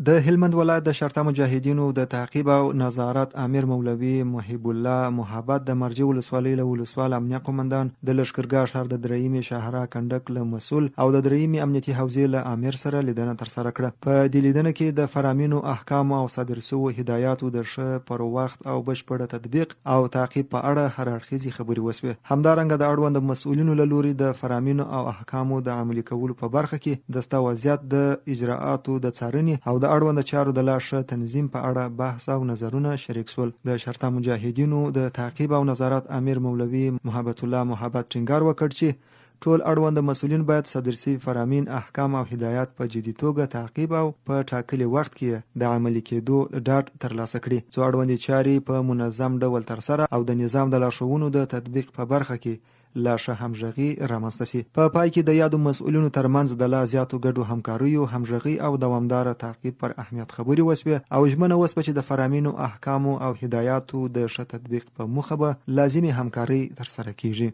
د هلمند ولایت د شرطه مجاهدینو د تعقیب او نظارت امیر مولوي محب الله محبت د مرجع ولسوالۍ له ولسوال امنیه قومندان د لشکرګاه ښار د درېیمې شاهراه کنډک له مسؤل او د درېیمې امنیتي حوزې له امیر سره لیدنه ترسره کړه. په دې لیدنه کې د فرامینو احکام او صادر شوو هدایاتو د ښه پر وخت او بشپړ تطبیق او تعقیب په اړه هر اړخیزې خبرې وسوې. همدارنګه د اړوند مسؤلینو له لوري د فرامینو او احکامو د عملي کولو په برخه کې د ستا وضعیت د اجراءاتو د څارنې او د اړوند چارو د لا ښه تنظیم په اړه بحث او نظرونه شریک شول. د شرطه مجاهدینو د تعقیب او نظارت امیر مولوي محبت الله محبت ټینګار وکړ چې ټول اړوند مسؤلین باید صدر شوي فرامین احکام او هدایات په جدي توګه تعقیب او په ټاکلي وخت کې د عملي کېدو ډاډ ترلاسه کړي، څو اړوندې چارې په منظم ډول ترسره او د نظام د لارښوونو د تطبیق په برخه کې لا ښه همغږي رامنځته شي. په پای کې د یادو مسؤلینو ترمنځ د لا زیاتو ګډو همکاریو، همغږي او دوامداره تعقیب پر اهمیت خبرې وسوې او ژمنه وسوه چې د فرامینو احکامو او هدایاتو د ښه تطبیق په موخه به لازمي همکاري ترسره کیږي.